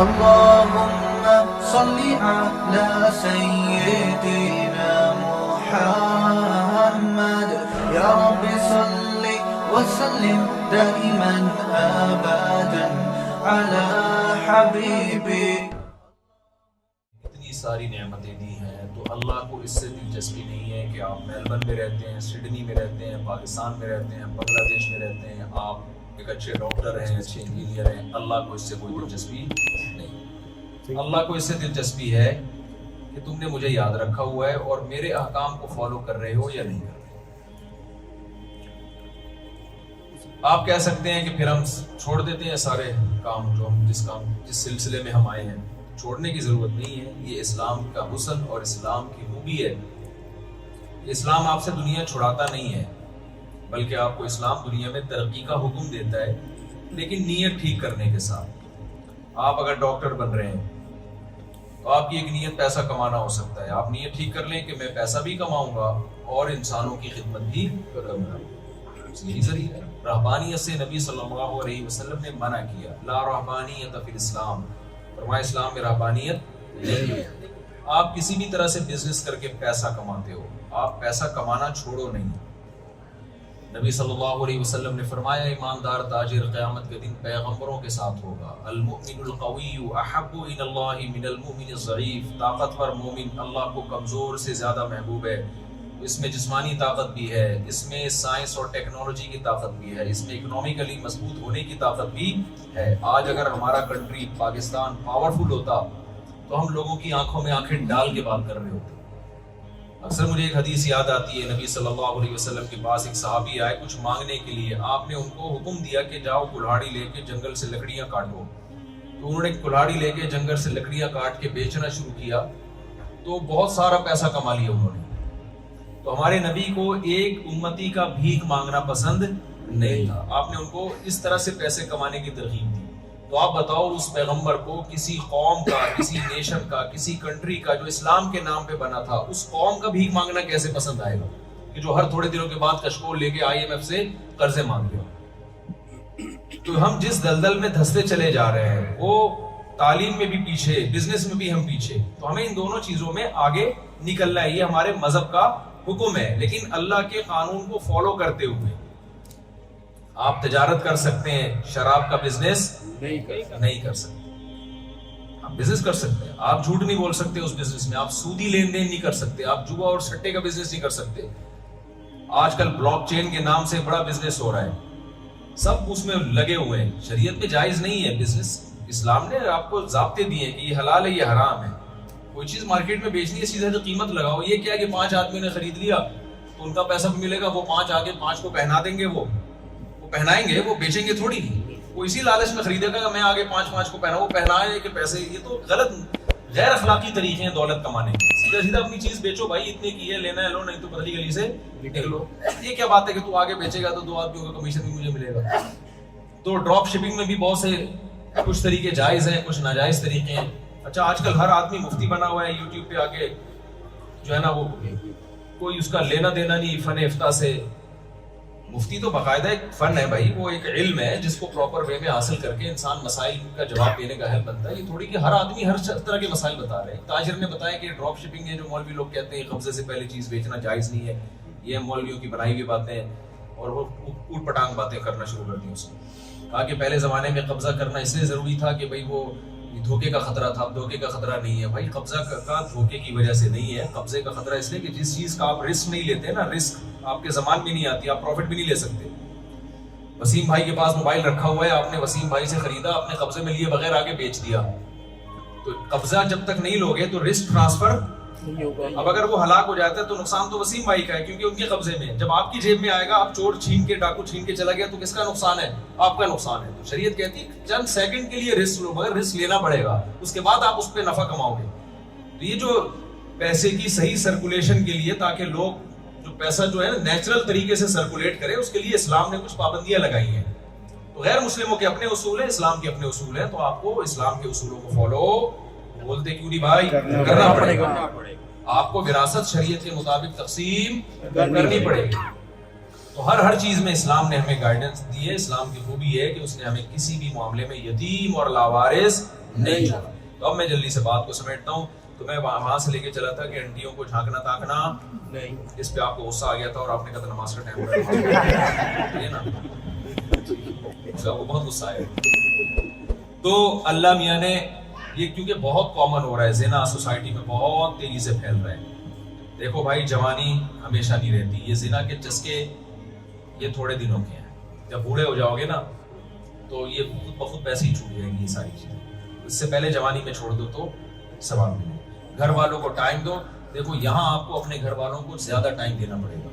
اللهم صل على سيدنا محمد يا رب صل وسلم دائما ابدا على حبيبي. اتنی ساری نعمتیں دی ہیں تو اللہ کو اس سے دلچسپی نہیں ہے کہ آپ میلبرن میں رہتے ہیں, سڈنی میں رہتے ہیں, پاکستان میں رہتے ہیں, بنگلہ دیش میں رہتے ہیں, آپ ایک اچھے ڈاکٹر ہیں, اچھے انجینئر ہیں. اللہ کو اس سے کوئی دلچسپی نہیں. اللہ کو اس سے دلچسپی ہے کہ تم نے مجھے یاد رکھا ہوا ہے اور میرے احکام کو فالو کر رہے ہو یا نہیں کر رہے. آپ کہہ سکتے ہیں کہ پھر ہم چھوڑ دیتے ہیں سارے کام جو ہم جس سلسلے میں ہم آئے ہیں. چھوڑنے کی ضرورت نہیں ہے. یہ اسلام کا حسن اور اسلام کی خوبی ہے. اسلام آپ سے دنیا چھڑاتا نہیں ہے, بلکہ آپ کو اسلام دنیا میں ترقی کا حکم دیتا ہے, لیکن نیت ٹھیک کرنے کے ساتھ. آپ اگر ڈاکٹر بن رہے ہیں تو آپ کی ایک نیت پیسہ کمانا ہو سکتا ہے. آپ نیت ٹھیک کر لیں کہ میں پیسہ بھی کماؤں گا اور انسانوں کی خدمت بھی کروں گا. یہی ذریعہ ہے. رہبانیت سے نبی صلی اللہ علیہ وسلم نے منع کیا. لا رہبانیت فی الاسلام, فرمایا اسلام میں رہبانیت نہیں ہے. آپ کسی بھی طرح سے بزنس کر کے پیسہ کماتے ہو, آپ پیسہ کمانا چھوڑو نہیں. نبی صلی اللہ علیہ وسلم نے فرمایا ایماندار تاجر قیامت کے دن پیغمبروں کے ساتھ ہوگا. المؤمن القوی احب الی اللہ من المؤمن الضعیف. طاقتور مومن اللہ کو کمزور سے زیادہ محبوب ہے. اس میں جسمانی طاقت بھی ہے, اس میں سائنس اور ٹیکنالوجی کی طاقت بھی ہے, اس میں اکنامکلی مضبوط ہونے کی طاقت بھی ہے. آج اگر ہمارا کنٹری پاکستان پاورفل ہوتا تو ہم لوگوں کی آنکھوں میں آنکھیں ڈال کے بات کر رہے ہوتے. اکثر مجھے ایک حدیث یاد آتی ہے. نبی صلی اللہ علیہ وسلم کے پاس ایک صحابی آئے کچھ مانگنے کے لیے. آپ نے ان کو حکم دیا کہ جاؤ کلہاڑی لے کے جنگل سے لکڑیاں کاٹو. تو انہوں نے کلہاڑی لے کے جنگل سے لکڑیاں کاٹ کے بیچنا شروع کیا تو بہت سارا پیسہ کما لیا انہوں نے. تو ہمارے نبی کو ایک امتی کا بھیک مانگنا پسند نہیں تھا. آپ نے ان کو اس طرح سے پیسے کمانے کی ترغیب دی. تو آپ بتاؤ اس پیغمبر کو کسی قوم کا, کسی نیشن کا, کسی کنٹری کا جو اسلام کے نام پہ بنا تھا, اس قوم کا بھیک مانگنا کیسے پسند آئے گا کہ جو ہر تھوڑے دنوں کے بعد کشکول لے کے IMF سے قرضے مانگ رہے ہو. تو ہم جس دلدل میں دھستے چلے جا رہے ہیں وہ تعلیم میں بھی پیچھے, بزنس میں بھی ہم پیچھے. تو ہمیں ان دونوں چیزوں میں آگے نکلنا ہے. یہ ہمارے مذہب کا حکم ہے, لیکن اللہ کے قانون کو فالو کرتے ہوئے. آپ تجارت کر سکتے ہیں, شراب کا بزنس نہیں کر سکتے. آپ بزنس کر سکتے ہیں, آپ جھوٹ نہیں بول سکتے اس بزنس میں, آپ سودی لین دین نہیں کر سکتے, آپ جوا اور سٹے کا بزنس نہیں کر سکتے. آج کل بلاک چین کے نام سے بڑا بزنس ہو رہا ہے, سب اس میں لگے ہوئے ہیں. شریعت میں جائز نہیں ہے بزنس. اسلام نے آپ کو ضابطے دیے کہ یہ حلال ہے, یہ حرام ہے. کوئی چیز مارکیٹ میں بیچنی ہے سیدھا قیمت لگاؤ. یہ کیا کہ 5 آدمی نے خرید لیا تو ان کا پیسہ بھی ملے گا, وہ 5 آگے 5 کو پہنا دیں گے, وہ پہنائیں گے, وہ بیچیں گے تھوڑی. وہ اسی لالچ میں خریدے گا کہ میں آگے 5 کو پہنا, وہ پہنائے کہ پیسے. یہ تو غلط غیر اخلاقی طریقے ہیں دولت کمانے کے. سیدھا اپنی چیز بیچو بھائی, اتنے کی ہے, لینا ہے لو, نہیں تو پتلی گلی سے نکلو. یہ کیا بات ہے کہ تو آگے بیچے گا تو 2 آدمیوں کا کمیشن بھی مجھے ملے گا. تو ڈراپ شپنگ میں بھی بہت سے کچھ طریقے جائز ہیں, کچھ ناجائز طریقے ہیں. اچھا آج کل ہر آدمی مفتی بنا ہوا ہے, یوٹیوب پہ آگے جو ہے نا وہ کوئی اس کا لینا دینا نہیں فن افتاء سے. مفتی تو باقاعدہ ایک فن ہے بھائی, وہ ایک علم ہے جس کو پراپر وے میں حاصل کر کے انسان مسائل کا جواب دینے کا اہل بنتا ہے. یہ تھوڑی کہ ہر آدمی ہر طرح کے مسائل بتا رہے ہیں. تاجر نے بتایا کہ ڈراپ شپنگ ہے جو مولوی لوگ کہتے ہیں قبضے سے پہلے چیز بیچنا جائز نہیں ہے, یہ مولویوں کی بنائی ہوئی باتیں ہیں, اور وہ اوٹ پٹانگ باتیں کرنا شروع کر دی. اس نے کہا کہ پہلے زمانے میں قبضہ کرنا اس لیے ضروری تھا کہ بھائی وہ دھوکے کا خطرہ تھا, اب دھوکے کا خطرہ نہیں ہے. بھائی قبضہ کا دھوکے کی وجہ سے نہیں ہے, قبضے کا خطرہ اس لیے کہ جس چیز کا آپ رسک نہیں لیتے نا, رسک آپ کے زمان میں نہیں آتی, آپ پروفٹ بھی نہیں لے سکتے. وسیم بھائی کے پاس موبائل رکھا ہوا ہے, آپ نے وسیم بھائی سے خریدا, آپ نے قبضے میں لیے بغیر آگے بیچ دیا. تو قبضہ جب تک نہیں لوگے تو رسک ٹرانسفر نہیں ہوگا. اب اگر وہ ہلاک ہو جاتا ہے تو نقصان تو وسیم بھائی کا ہے کیونکہ ان کے قبضے میں. جب آپ کی جیب میں آئے گا, آپ چور چھین کے ڈاکو چھین کے چلا گیا تو کس کا نقصان ہے؟ آپ کا نقصان ہے. تو شریعت کہتی ہے چند سیکنڈ کے لیے رسک لو, مگر رسک لینا پڑے گا, اس کے بعد آپ اس پہ نفع کماؤ گے. تو یہ جو پیسے کی صحیح سرکولیشن کے لیے, تاکہ لوگ جو پیسہ جو ہے نیچرل طریقے سے سرکولیٹ کرے, اس کے لیے اسلام نے کچھ پابندیاں لگائی ہیں. تو غیر مسلموں کے اپنے اصول ہیں, اسلام کے اپنے اصول ہیں. تو آپ کو اسلام کے اصولوں کو فالو بولتے کیوں نہیں بھائی, کرنا پڑے گا. آپ کو وراثت شریعت کے مطابق تقسیم کرنی پڑے گی. تو ہر چیز میں اسلام نے ہمیں گائیڈنس دی ہے. اسلام کی خوبی ہے کہ اس نے ہمیں کسی بھی معاملے میں یتیم اور لاوارث نہیں چلا. تو اب میں جلدی سے بات کو سمیٹتا ہوں. تو میں وہاں سے لے کے چلا تھا کہ انٹیوں کو جھانکنا تاکنا نہیں. اس پہ آپ کو غصہ آ گیا تھا اور آپ نے کہا تھا نماز کا ٹائم ہے نا, اس کو بہت غصہ آیا. تو اللہ میاں نے یہ, کیونکہ بہت کامن ہو رہا ہے زنا سوسائٹی میں, بہت تیزی سے پھیل رہا ہے. دیکھو بھائی, جوانی ہمیشہ نہیں رہتی. یہ زنا کے چسکے یہ تھوڑے دنوں کے ہیں. جب بوڑھے ہو جاؤ گے نا تو یہ خود بخود ویسے ہی چھوٹ جائیں گی یہ ساری چیزیں. اس سے پہلے جوانی میں چھوڑ دو تو ثواب ملے. گھر والوں کو ٹائم دو. دیکھو یہاں آپ کو اپنے گھر والوں کو زیادہ ٹائم دینا پڑے گا,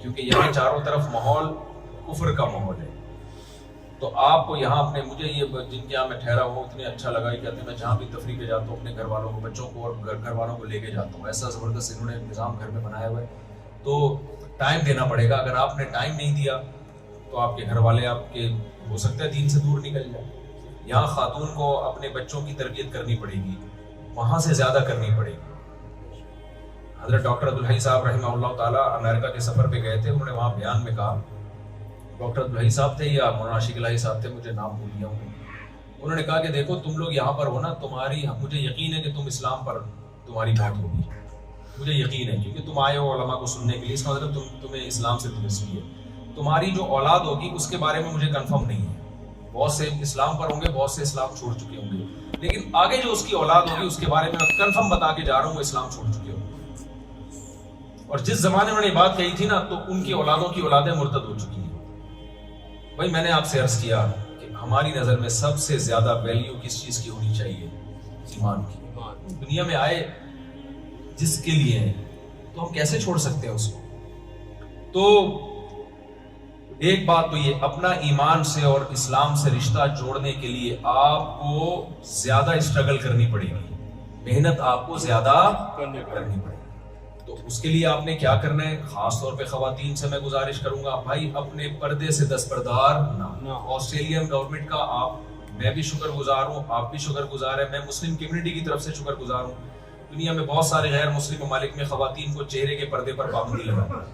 کیونکہ یہاں چاروں طرف ماحول کفر کا ماحول ہے. تو آپ کو یہاں اپنے, مجھے یہ جن کے یہاں میں ٹھہرا ہوں اتنے اچھا لگا ہی کہتے ہیں, میں جہاں بھی تفریح پہ جاتا ہوں اپنے گھر والوں کو, بچوں کو اور گھر والوں کو لے کے جاتا ہوں. ایسا زبردست انہوں نے نظام گھر میں بنایا ہوا ہے. تو ٹائم دینا پڑے گا. اگر آپ نے ٹائم نہیں دیا تو آپ کے گھر والے آپ کے ہو سکتا ہے دین سے دور نکل جائے. یہاں خاتون کو اپنے بچوں کی تربیت کرنی پڑے گی, وہاں سے زیادہ کرنی پڑے گی. حضرت ڈاکٹر عبدالحی صاحب رحمہ اللہ تعالیٰ امریکہ کے سفر پہ گئے تھے. انہوں نے وہاں بیان میں کہا, ڈاکٹر عبدالحی صاحب تھے یا مولانا عاشق الہی صاحب تھے, مجھے نام بھول گیا ہوں. انہوں نے کہا کہ دیکھو تم لوگ یہاں پر ہو نا, مجھے یقین ہے کہ تم اسلام پر تمہاری موت ہوگی. مجھے یقین ہے, کیونکہ تم آئے ہو علماء کو سننے کے لیے, اس کا مطلب تمہیں اسلام سے دلچسپی ہے. تمہاری جو اولاد ہوگی اس کے بارے میں مجھے کنفرم نہیں ہے. بہت سے اسلام پر ہوں گے, بہت سے اسلام چھوڑ چکے ہوں گے, لیکن آگے جو اس کی اولاد ہوگی اس کے بارے میں کنفرم بتا کے جا رہا ہوں وہ اسلام چھوڑ چکے ہوں گے. اور جس زمانے میں انہوں نے بات کہی تھی نا, تو ان کی اولادوں کی اولادیں مرتد ہو چکی ہیں. بھائی میں نے آپ سے عرض کیا کہ ہماری نظر میں سب سے زیادہ ویلیو کس چیز کی ہونی چاہیے؟ ایمان کی. دنیا میں آئے جس کے لیے ہیں, تو ہم کیسے چھوڑ سکتے ہیں اس کو؟ تو ایک بات تو یہ, اپنا ایمان سے اور اسلام سے رشتہ جوڑنے کے لیے آپ کو زیادہ اسٹرگل کرنی پڑے گی, محنت آپ کو زیادہ کرنی پڑے گی. تو اس کے لیے آپ نے کیا کرنا ہے؟ خاص طور پہ خواتین سے میں گزارش کروں گا, بھائی اپنے پردے سے دستبردار نہ. آسٹریلین گورنمنٹ کا میں بھی شکر گزار ہوں, آپ بھی شکر گزار ہیں, میں مسلم کمیونٹی کی طرف سے شکر گزار ہوں. دنیا میں بہت سارے غیر مسلم ممالک میں خواتین کو چہرے کے پردے پر پابندی لگا,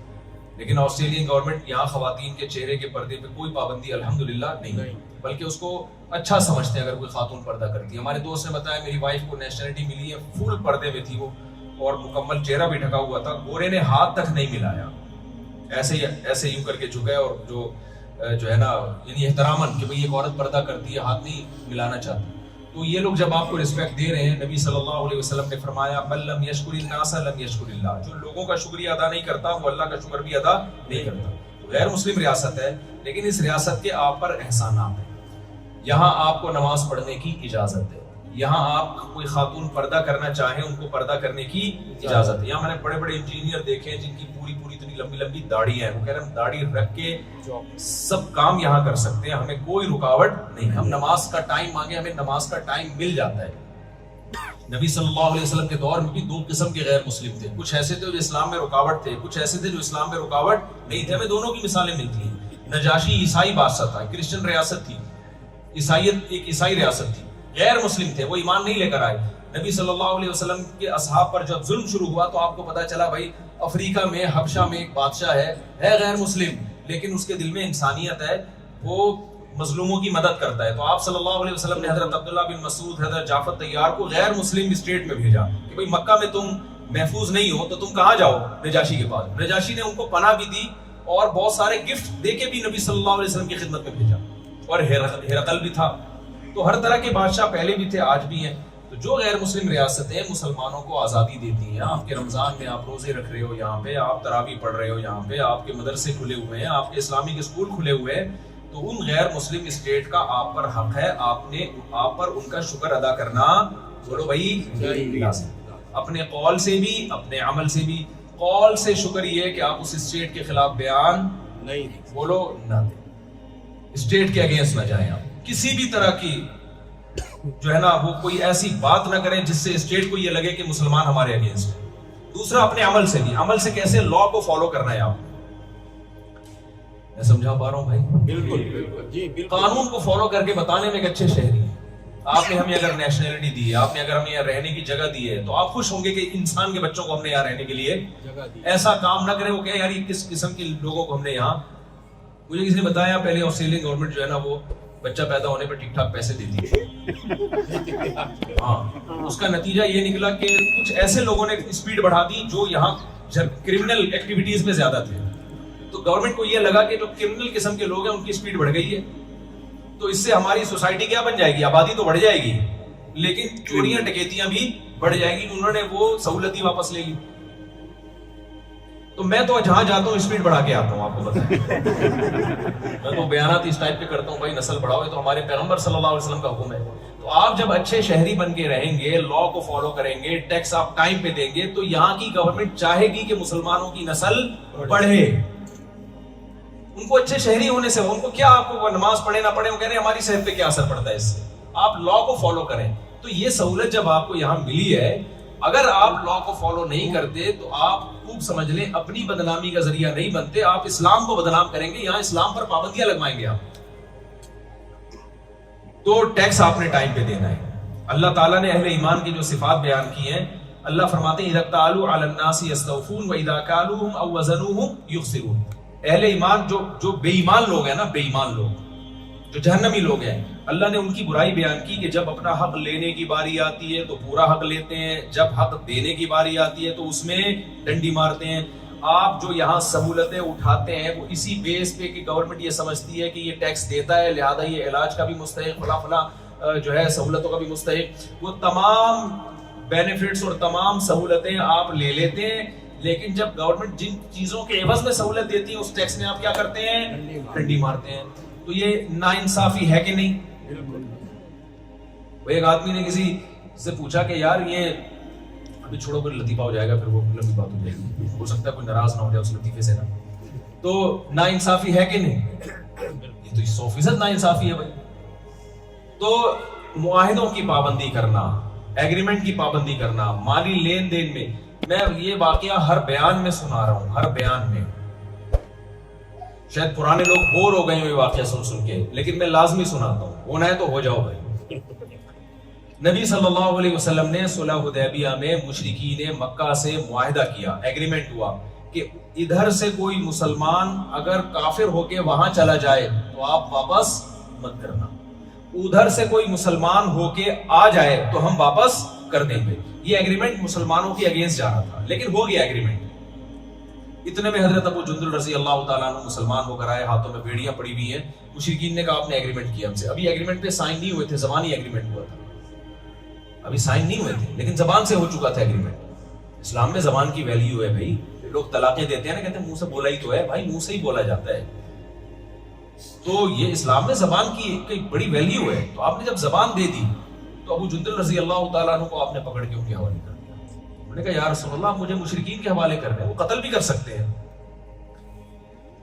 لیکن آسٹریلین گورنمنٹ یہاں خواتین کے چہرے کے پردے پہ کوئی پابندی الحمدللہ نہیں, بلکہ اس کو اچھا سمجھتے ہیں اگر کوئی خاتون پردہ کرتی ہے. ہمارے دوست نے بتایا میری وائف کو نیشنلٹی ملی ہے, فل پردے میں تھی وہ, اور مکمل چہرہ بھی ڈھکا ہوا تھا, گورے نے ہاتھ تک نہیں ملایا, ایسے یوں کر کے جھکا, اور جو ہے نا یعنی احتراماً کہ بھئی ایک عورت پردہ کرتی ہے, ہاتھ نہیں ملانا چاہتی. تو یہ لوگ جب آپ کو رسپیکٹ دے رہے ہیں, نبی صلی اللہ علیہ وسلم نے فرمایا من لم یشکر الناس لم یشکر اللہ, جو لوگوں کا شکریہ ادا نہیں کرتا وہ اللہ کا شکر بھی ادا نہیں کرتا. غیر مسلم ریاست ہے, لیکن اس ریاست کے آپ پر احسانات ہیں. یہاں آپ کو نماز پڑھنے کی اجازت ہے, یہاں آپ کوئی خاتون پردہ کرنا چاہیں ان کو پردہ کرنے کی اجازت ہے. یہاں میں نے بڑے بڑے انجینئر دیکھے ہیں جن کی پوری اتنی لمبی لمبی داڑھی ہیں, وہ کہہ رہے ہیں داڑھی رکھ کے سب کام یہاں کر سکتے ہیں, ہمیں کوئی رکاوٹ نہیں. ہم نماز کا ٹائم مانگے, ہمیں نماز کا ٹائم مل جاتا ہے. نبی صلی اللہ علیہ وسلم کے دور میں بھی دو قسم کے غیر مسلم تھے, کچھ ایسے تھے جو اسلام میں رکاوٹ تھے, کچھ ایسے تھے جو اسلام میں رکاوٹ نہیں تھے. ہمیں دونوں کی مثالیں ملتی ہیں. نجاشی عیسائی بادشاہ تھا, کرسچن ریاست تھی, عیسائیت ایک عیسائی ریاست تھی, غیر مسلم تھے, وہ ایمان نہیں لے کر آئے. نبی صلی اللہ علیہ وسلم کے اصحاب پر جب ظلم شروع ہوا تو آپ کو پتا چلا بھائی افریقہ میں حبشہ میں ایک بادشاہ ہے غیر مسلم, لیکن اس کے دل میں انسانیت ہے, وہ مظلوموں کی مدد کرتا ہے. تو آپ صلی اللہ علیہ وسلم نے حضرت عبداللہ بن مسعود, حضرت جعفر طیار کو غیر مسلم اسٹیٹ میں بھیجا کہ بھئی مکہ میں تم محفوظ نہیں ہو تو تم کہاں جاؤ؟ نجاشی کے پاس. نجاشی نے ان کو پناہ بھی دی اور بہت سارے گفٹ دے کے بھی نبی صلی اللہ علیہ وسلم کی خدمت میں بھیجا, اور ہرقل بھی تھا. تو ہر طرح کے بادشاہ پہلے بھی تھے, آج بھی ہیں. تو جو غیر مسلم ریاستیں مسلمانوں کو آزادی دیتی ہیں, آپ کے رمضان میں آپ روزے رکھ رہے ہو, یہاں پہ آپ تراویح پڑھ رہے ہو, یہاں پہ آپ کے مدرسے کھلے ہوئے ہیں, آپ کے اسلامک اسکول کھلے ہوئے ہیں, تو ان غیر مسلم اسٹیٹ کا آپ پر حق ہے, آپ پر ان کا شکر ادا کرنا. بولو بھائی اپنے قول سے بھی اپنے عمل سے بھی. قول سے شکر یہ ہے کہ آپ اس اسٹیٹ کے خلاف بیان نہیں بولو نہ دیں, اسٹیٹ کے اگینسٹ نہ جائیں, آپ کسی بھی طرح کی جو ہے نا وہ کوئی ایسی بات نہ کریں جس سے اسٹیٹ کو یہ لگے کہ مسلمان ہمارے اگینسٹ ہے. دوسرا اپنے عمل سے بھی, عمل سے کیسے لا کو فالو کرنا ہے آپ. میں سمجھا پا رہا ہوں بھائی؟ بالکل جی, قانون کو فالو کر کے بتانے میں ایک اچھے شہری ہیں. آپ نے ہمیں اگر نیشنلٹی دی ہے, آپ نے اگر ہمیں یہاں رہنے کی جگہ دی ہے, تو آپ خوش ہوں گے کہ انسان کے بچوں کو ہم نے یہاں رہنے کے لیے جگہ دی. ایسا کام نہ کریں وہ کہ یار یہ کس قسم کے لوگوں کو ہم نے یہاں. مجھے کسی نے بتایا پہلے آسٹریلین گورنمنٹ جو ہے نا وہ بچہ پیدا ہونے پہ ٹھیک ٹھاک پیسے دیتی ہے. ہاں, اس کا نتیجہ یہ نکلا کہ کچھ ایسے لوگوں نے اسپیڈ بڑھا دی جو یہاں کرمنل ایکٹیویٹیز میں زیادہ تھے. تو گورنمنٹ کو یہ لگا کہ جو کرمنل قسم کے لوگ ہیں ان کی اسپیڈ بڑھ گئی ہے, تو اس سے ہماری سوسائٹی کیا بن جائے گی, آبادی تو بڑھ جائے گی لیکن چوریاں ڈکیتیاں بھی بڑھ جائیں گی. انہوں نے وہ سہولت ہی واپس لے لی. تو میں تو جہاں جاتا ہوں اسپیڈ بڑھا کے آتا ہوں, آپ کو بتائیں. میں تو بیانات اس ٹائپ کے کرتا ہوں, بھائی نسل بڑھاؤ, تو ہمارے پیغمبر صلی اللہ علیہ وسلم کا حکم ہے. تو آپ جب اچھے شہری بن کے رہیں گے, لا کو فالو کریں گے, ٹیکس آپ ٹائم پہ دیں گے, تو یہاں کی گورنمنٹ چاہے گی کہ مسلمانوں کی نسل بڑھے. ان کو اچھے شہری ہونے سے, ان کو کیا, آپ کو نماز پڑھے نہ پڑھے, وہ کہہ رہے ہیں ہماری صحت پہ کیا اثر پڑتا ہے اس سے, آپ لا کو فالو کریں. تو یہ سہولت جب آپ کو یہاں ملی ہے, اگر آپ لا کو فالو نہیں کرتے تو آپ خوب سمجھ لیں اپنی بدنامی کا ذریعہ نہیں بنتے, آپ اسلام کو بدنام کریں گے. یہاں اسلام پر پابندیاں لگوائیں گے آپ. تو ٹیکس آپ نے ٹائم پہ دینا ہے. اللہ تعالیٰ نے اہل ایمان کی جو صفات بیان کی ہیں, اللہ فرماتے ہیں اذا اکتالوا علی الناس یستوفون واذا کالوهم او وزنوهم یخسرون. اہل ایمان جو بے ایمان لوگ ہیں نا, بے ایمان لوگ جو جہنمی لوگ ہیں, اللہ نے ان کی برائی بیان کی کہ جب اپنا حق لینے کی باری آتی ہے تو پورا حق لیتے ہیں, جب حق دینے کی باری آتی ہے تو اس میں ڈنڈی مارتے ہیں. آپ جو یہاں سہولتیں اٹھاتے ہیں وہ اسی بیس پہ کہ گورنمنٹ یہ سمجھتی ہے کہ یہ ٹیکس دیتا ہے لہذا یہ علاج کا بھی مستحق, فلاں فلاں جو ہے سہولتوں کا بھی مستحق. وہ تمام بینیفٹس اور تمام سہولتیں آپ لے لیتے ہیں, لیکن جب گورنمنٹ جن چیزوں کے عوض میں سہولت دیتی ہے اس ٹیکس میں آپ کیا کرتے ہیں, ڈنڈی مارتے ہیں. تو یہ ناانصافی ہے کہ نہیں؟ وہ ایک آدمی نے کسی سے پوچھا کہ یار یہ ابھی چھوڑو, پھر لطیفہ ہو جائے گا, پھر وہ لمبی بات ہو جائے گی, ہو سکتا ہے کوئی ناراض نہ ہو جائے اس لطیفے سے نا. تو ناانصافی ہے کہ نہیں؟ یہ تو 100% ناانصافی ہے بھائی. تو معاہدوں کی پابندی کرنا, ایگریمنٹ کی پابندی کرنا, مالی لین دین میں, میں یہ واقعہ ہر بیان میں سنا رہا ہوں, ہر بیان میں. شاید پرانے لوگ بور ہو گئے ہیں یہ واقعہ سن کے, لیکن میں لازمی سناتا ہوں, ہونا ہے تو ہو جاؤ بھائی. نبی صلی اللہ علیہ وسلم نے صلح حدیبیہ میں مشرکین مکہ سے معاہدہ کیا, ایگریمنٹ ہوا کہ ادھر سے کوئی مسلمان اگر کافر ہو کے وہاں چلا جائے تو آپ واپس مت کرنا, ادھر سے کوئی مسلمان ہو کے آ جائے تو ہم واپس کر دیں گے. یہ ایگریمنٹ مسلمانوں کی اگینسٹ جا رہا تھا, لیکن ہو گیا ایگریمنٹ. اتنے میں حضرت ابو جندل رضی اللہ تعالیٰ عنہ مسلمان ہو کر آئے, ہاتھوں میں بیڑیاں پڑی ہوئی ہیں. مشرکین نے کہا آپ نے ایگریمنٹ کیا ہم سے, ابھی ایگریمنٹ پہ سائن نہیں ہوئے تھے, زبانی ایگریمنٹ ہوا تھا, ابھی سائن نہیں ہوئے تھے, لیکن زبان سے ہو چکا تھا ایگریمنٹ. اسلام میں زبان کی ویلیو ہے بھائی. لوگ طلاقیں دیتے ہیں نا, کہتے ہیں منہ سے بولا ہی تو ہے, بھائی منہ سے ہی بولا جاتا ہے. تو یہ اسلام میں زبان کی ایک بڑی ویلیو ہے. تو آپ نے جب زبان دے دی تو ابو جندل رضی اللہ تعالیٰ عنہ کو آپ نے پکڑ کے ان کے حوالے کر دیا. انہوں نے کہا یا رسول اللہ مجھے مشرکین کے حوالے کر دیں, وہ قتل بھی کر سکتے ہیں.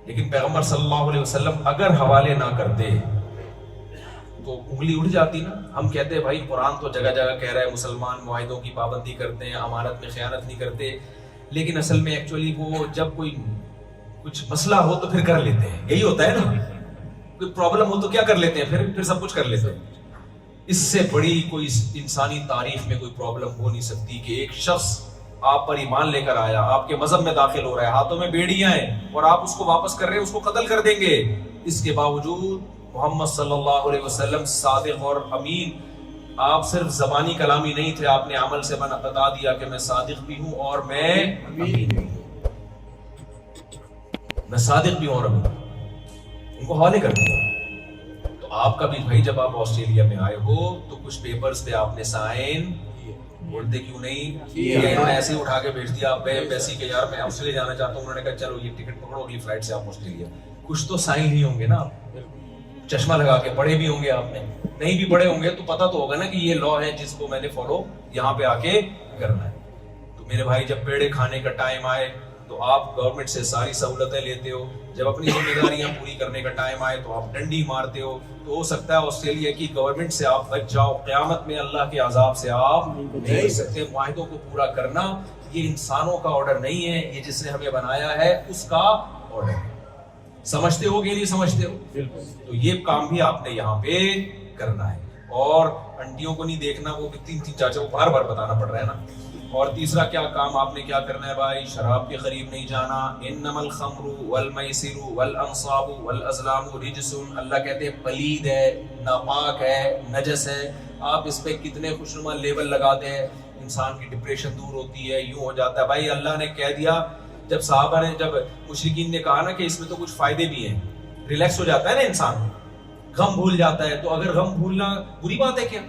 لیکن پیغمبر صلی اللہ علیہ وسلم اگر حوالے نہ کرتے تو انگلی اٹھ جاتی نا. ہم کہتے ہیں بھائی قرآن تو جگہ جگہ کہہ رہا ہے مسلمان معاہدوں کی پابندی کرتے ہیں, امانت میں خیانت نہیں کرتے, لیکن اصل میں ایکچولی وہ جب کوئی کچھ مسئلہ ہو تو پھر کر لیتے ہیں. یہی ہوتا ہے نا, کوئی پرابلم ہو تو کیا کر لیتے ہیں, پھر سب کچھ کر لیتے ہیں. اس سے بڑی کوئی انسانی تاریخ میں کوئی پرابلم ہو نہیں سکتی کہ ایک شخص آپ پر ایمان لے کر آیا, آپ کے مذہب میں داخل ہو رہا ہے, ہاتھوں میں بیڑیاں ہیں اور آپ اس کو واپس کر رہے ہیں, اس کو قتل کر دیں گے. اس کے باوجود محمد صلی اللہ علیہ وسلم صادق اور امین, آپ صرف زبانی کلامی نہیں تھے, آپ نے عمل سے بتا دیا کہ میں صادق بھی ہوں اور میں امین بھی ہوں, میں صادق بھی ہوں اور امین. ان کو حوالے کر دیا. تو آپ کا بھی بھائی جب آپ آسٹریلیا میں آئے ہو تو کچھ پیپرز پہ آپ نے سائن بولتے کیوں نہیں, انہوں نے ایسے اٹھا کے بھیج دیا ایمبیسی کے, یار میں آسٹریلیا جانا چاہتا ہوں. انہوں نے کہا چلو یہ ٹکٹ پکڑو, اگلی فلائٹ سے آپ آسٹریلیا. کچھ تو سائن ہی ہوں گے نا, چشمہ لگا کے پڑھے بھی ہوں گے آپ نے, نہیں بھی پڑھے ہوں گے تو پتہ تو ہوگا نا کہ یہ لا ہے جس کو میں نے فالو یہاں پہ آ کے کرنا ہے. تو میرے بھائی جب پیڑے کھانے کا ٹائم آئے تو آپ گورنمنٹ سے ساری سہولتیں لیتے ہو, جب اپنی ذمہ داریاں پوری کرنے کا ٹائم آئے تو آپ ڈنڈی مارتے ہو. تو ہو سکتا ہے آسٹریلیا کی گورنمنٹ سے آپ بچ جاؤ, قیامت میں اللہ کے عذاب سے آپ نہیں بچ سکتے. معاہدوں کو پورا کرنا یہ انسانوں کا آرڈر نہیں ہے, یہ جس نے ہمیں بنایا ہے اس کا آرڈر ہے. سمجھتے ہو کہ نہیں سمجھتے ہو؟ تو یہ کام بھی آپ نے یہاں پہ کرنا ہے. اور انٹیوں کو نہیں دیکھنا, وہ تین چاچا کو بار بار بتانا پڑ رہا ہے نا, اور تیسرا کیا کام آپ نے کیا کرنا ہے بھائی؟ شراب کے قریب نہیں جانا. انما الخمر والمیسر والانصاب والازلام رجس. اللہ کہتے ہیں پلید ہے، ناپاک ہے، نجس ہے. آپ اس پہ کتنے خوشنما لیبل لگاتے ہیں، انسان کی ڈپریشن دور ہوتی ہے، یوں ہو جاتا ہے. بھائی اللہ نے کہہ دیا، جب صحابہ نے، جب مشرکین نے کہا نا کہ اس میں تو کچھ فائدے بھی ہیں، ریلیکس ہو جاتا ہے نا انسان، غم بھول جاتا ہے. تو اگر غم بھولنا بری بات ہے کیا؟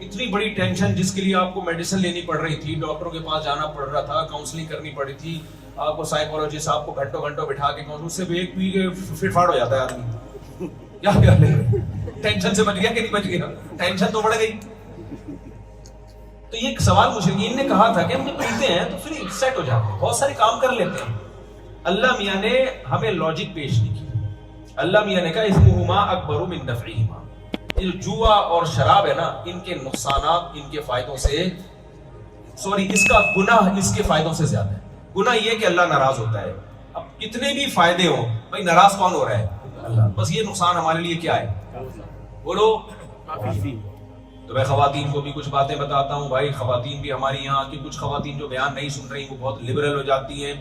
اتنی بڑی ٹینشن جس کے لیے آپ کو میڈیسن لینی پڑ رہی تھی، ڈاکٹروں کے پاس جانا پڑ رہا تھا، کاؤنسلنگ کرنی پڑی تھی، آپ کو سائیکولوجسٹ آپ کو گھنٹوں گھنٹوں بٹھا کے اس سے ایک پی کے فٹ فاٹ ہو جاتا ہے آدمی. کیا خیال ہے؟ ٹینشن سے بچ گیا کہ نہیں بچ گیا؟ ٹینشن تو بڑھ گئی. تو یہ سوال مشرکین نے کہا تھا کہ ہم جب پیتے ہیں تو پھر سیٹ ہو جاتے ہیں، بہت سارے کام کر لیتے ہیں. اللہ میاں نے ہمیں لاجک پیش نہیں کی. اللہ میاں نے کہا اثمہما اکبر من نفعہما. یہ جو جوا اور شراب ہے نا، ان کے نقصانات ان کے فائدوں سے، اس کا گناہ اس کے فائدوں سے زیادہ ہے. گناہ یہ کہ اللہ ناراض ہوتا ہے. اب کتنے بھی فائدے ہوں بھائی، ناراض کون ہو رہا ہے؟ اللہ. بس یہ نقصان ہمارے لیے کیا ہے؟ بولو. تو میں خواتین کو بھی کچھ باتیں بتاتا ہوں. بھائی خواتین بھی، ہماری یہاں کی کچھ خواتین جو بیان نہیں سن رہی، وہ بہت لبرل ہو جاتی ہیں.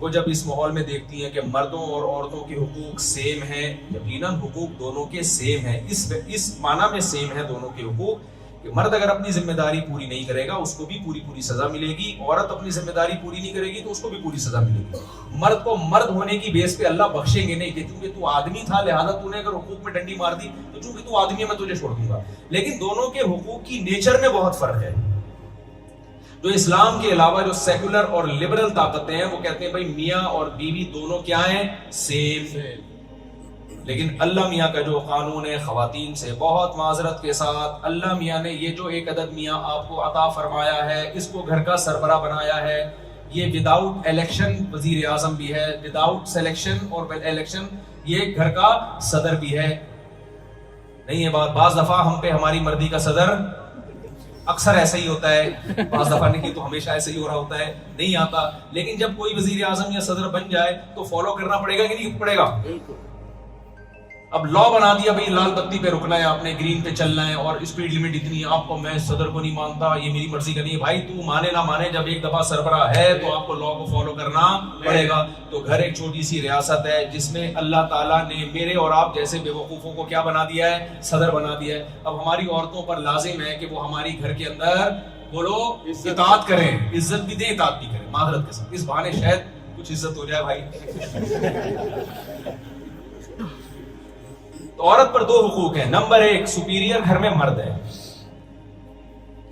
وہ جب اس ماحول میں دیکھتی ہیں کہ مردوں اور عورتوں کے حقوق سیم ہیں، یقیناً حقوق دونوں کے سیم ہیں، اس معنی میں سیم ہیں دونوں کے حقوق کہ مرد اگر اپنی ذمہ داری پوری نہیں کرے گا اس کو بھی پوری سزا ملے گی، عورت اپنی ذمہ داری پوری نہیں کرے گی تو اس کو بھی پوری سزا ملے گی. مرد کو مرد ہونے کی بیس پہ اللہ بخشیں گے نہیں کہ چونکہ تو آدمی تھا لہذا تو نے اگر حقوق میں ڈنڈی مار دی تو چونکہ تو آدمی ہے میں تجھے چھوڑ دوں گا. لیکن دونوں کے حقوق کی نیچر میں بہت فرق ہے. جو اسلام کے علاوہ جو سیکولر اور لبرل طاقتیں ہیں وہ کہتے ہیں بھائی میاں اور بیوی دونوں کیا ہیں؟ سیم. لیکن اللہ میاں کا جو قانون ہے خواتین سے، بہت معذرت کے ساتھ، اللہ میاں نے یہ جو ایک عدد میاں آپ کو عطا فرمایا ہے، اس کو گھر کا سربراہ بنایا ہے. یہ وداؤٹ الیکشن وزیر اعظم بھی ہے، وداؤٹ سلیکشن اور الیکشن یہ گھر کا صدر بھی ہے. نہیں ہے بات؟ بعض دفعہ ہم پہ ہماری مرضی کا صدر اکثر ایسا ہی ہوتا ہے، بعض دفعہ نہیں تو ہمیشہ ایسا ہی ہو رہا ہوتا ہے، نہیں آتا. لیکن جب کوئی وزیر اعظم یا صدر بن جائے تو فالو کرنا پڑے گا کہ نہیں پڑے گا؟ اب لا بنا دیا بھائی لال بتی پہ رکنا ہے، آپ نے گرین پہ چلنا ہے اور اسپیڈ لمٹ اتنی ہے، آپ کو میں صدر کو نہیں مانتا، یہ میری مرضی کا نہیں ہے. بھائی تو مانے نہ مانے، جب ایک دفعہ سربراہ ہے تو آپ کو لا کو فالو کرنا پڑے گا. تو گھر ایک چھوٹی سی ریاست ہے جس میں اللہ تعالیٰ نے میرے اور آپ جیسے بے وقوفوں کو کیا بنا دیا ہے؟ صدر بنا دیا ہے. اب ہماری عورتوں پر لازم ہے کہ وہ ہماری گھر کے اندر بولو اطاعت کریں، عزت بھی دیں اطاعت بھی کریں، معذرت کے ساتھ. اس بہانے شاید کچھ عزت ہو جائے بھائی. تو عورت پر دو حقوق ہیں. نمبر ایک، سپیریئر گھر میں مرد ہے،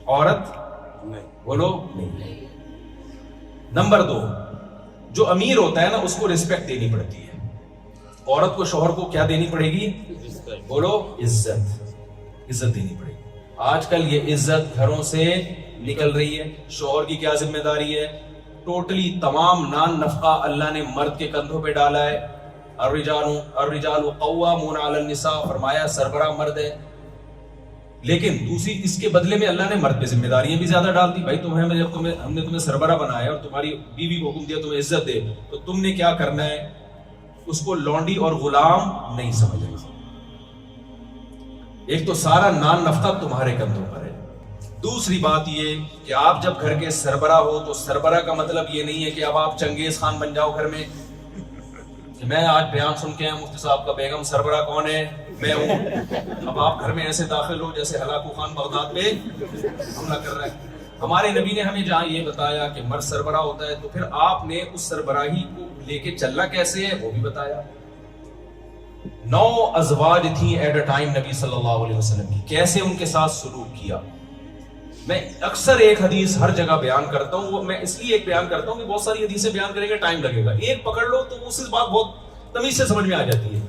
عورت بولو نہیں. نمبر دو، جو امیر ہوتا ہے نا اس کو رسپیکٹ دینی پڑتی ہے. عورت کو شوہر کو کیا دینی پڑے گی؟ بولو عزت دینی پڑے گی. آج کل یہ عزت گھروں سے نکل رہی ہے. شوہر کی کیا ذمہ داری ہے؟ ٹوٹلی تمام نان نفقہ اللہ نے مرد کے کندھوں پہ ڈالا ہے. الرجال قوامون علی النساء، فرمایا سربراہ مرد ہے. لیکن دوسری اس کے بدلے میں اللہ نے مرد پہ ذمہ داریاں بھی زیادہ ڈال دی. بھائی ہم نے تمہیں سربراہ بنایا اور تمہاری بیوی کو حکم دیا تمہیں عزت دے، تو تم نے کیا کرنا ہے؟ اس کو لونڈی اور غلام نہیں سمجھنا. ایک تو سارا نان نفقہ تمہارے کندھوں پر ہے. دوسری بات یہ کہ آپ جب گھر کے سربراہ ہو تو سربراہ کا مطلب یہ نہیں ہے کہ اب آپ چنگیز خان بن جاؤ گھر میں. میں آج بیان سن کے مفتی صاحب کا بیگم سربراہ کون ہے؟ میں ہوں. اب آپ گھر میں ایسے داخل ہو جیسے ہلاکو خان بغداد پہ حملہ کر رہا ہے. ہمارے نبی نے ہمیں جہاں یہ بتایا کہ مرد سربراہ ہوتا ہے، تو پھر آپ نے اس سربراہی کو لے کے چلنا کیسے ہے وہ بھی بتایا. 9 ازواج تھیں ایٹ اے ٹائم نبی صلی اللہ علیہ وسلم کی، کیسے ان کے ساتھ سلوک کیا. میں اکثر ایک حدیث ہر جگہ بیان کرتا ہوں، وہ میں اس لیے ایک بیان کرتا ہوں کہ بہت ساری حدیثیں بیان کرے گا ٹائم لگے گا. ایک پکڑ لو تو اس بات بہت تمیز سے سمجھ میں آ جاتی ہے.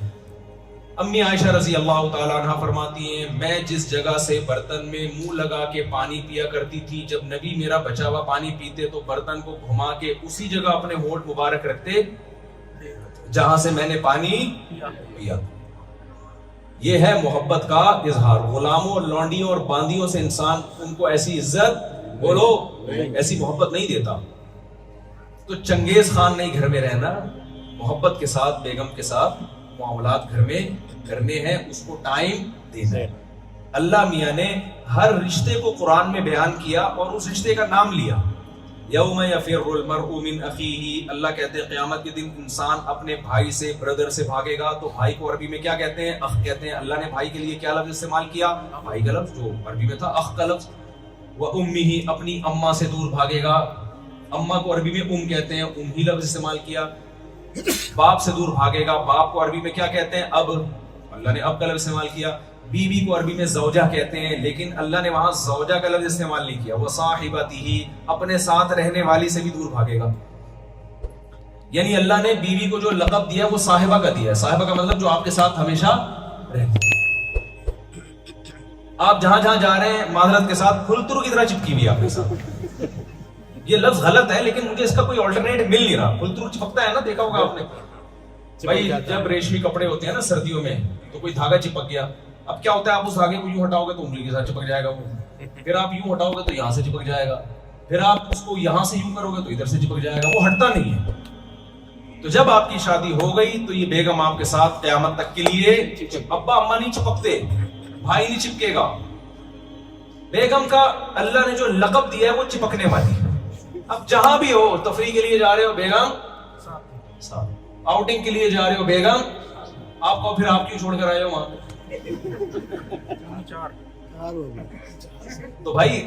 امی عائشہ رضی اللہ تعالیٰ عنہ فرماتی ہیں میں جس جگہ سے برتن میں منہ لگا کے پانی پیا کرتی تھی، جب نبی میرا بچا ہوا پانی پیتے تو برتن کو گھما کے اسی جگہ اپنے ہونٹ مبارک رکھتے جہاں سے میں نے پانی پیا. یہ ہے محبت کا اظہار. غلاموں اور لونڈیوں اور باندیوں سے انسان ان کو ایسی عزت بولو ایسی محبت نہیں دیتا. تو چنگیز خان نہیں گھر میں رہنا، محبت کے ساتھ بیگم کے ساتھ معاملات گھر میں کرنے ہیں، اس کو ٹائم دینا ہے. اللہ میاں نے ہر رشتے کو قرآن میں بیان کیا اور اس رشتے کا نام لیا. یوم یفر المرء من اخیہ، اللہ کہتے ہیں قیامت کے دن انسان اپنے بھائی سے، بردر سے بھاگے گا. تو بھائی کو عربی میں کیا کہتے ہیں؟ اخ کہتے ہیں. اللہ نے بھائی کے لیے کیا لفظ استعمال کیا؟ بھائی کا لفظ، جو عربی میں تھا اخ کا لفظ. وَأُمِّهِ، اپنی اماں سے دور بھاگے گا. اماں کو عربی میں کہتے ہیں، ہی لفظ استعمال کیا. باپ سے دور بھاگے گا، باپ کو عربی میں کیا کہتے ہیں؟ اب. اللہ نے اب کا لفظ استعمال کیا. بیوی کو عربی میں زوجہ کہتے ہیں، لیکن اللہ نے وہاں زوجہ کا لفظ استعمال نہیں کیا. وَصَاحِبَتِهِ، اپنے ساتھ رہنے والی سے بھی دور بھاگے گا. یعنی اللہ نے بیوی کو جو لقب دیا وہ صاحبہ کا دیا ہے. صاحبہ کا مطلب جو آپ کے ساتھ ہمیشہ رہتی ہے. آپ جہاں جہاں جا رہے ہیں معذرت کے ساتھ پھلترو کی طرح چپکی ہوئی آپ کے ساتھ. یہ لفظ غلط ہے لیکن مجھے اس کا کوئی آلٹرنیٹ مل نہیں رہا. پھلترو چپکتا ہے نا، دیکھا ہوگا آپ نے بھائی، جب ریشمی کپڑے ہوتے ہیں نا سردیوں میں تو کوئی دھاگا چپک گیا. اب کیا ہوتا ہے، آپ اس دھاگے کو یوں ہٹاؤ گے تو انگلی کے ساتھ چپک جائے گا وہ، پھر آپ یوں ہٹاؤ گے تو یہاں سے چپک جائے گا، پھر آپ اس کو یہاں سے یوں کرو گے تو ادھر سے چپک جائے گا، وہ ہٹتا نہیں ہے. تو جب آپ کی شادی ہو گئی تو یہ بیگم آپ کے ساتھ قیامت تک کے لیے، ابا اما نہیں چپکتے، بھائی نہیں چپکے گا. بیگم کا اللہ نے جو لقب دیا ہے وہ چپکنے والی. اب جہاں بھی ہو، تفریح کے لیے جا رہے ہو بیگم ساتھ، آؤٹنگ کے لیے جا رہے ہو بیگم، آپ کو پھر آپ کیوں چھوڑ کر آئے ہو وہاں پہ؟ تو بھائی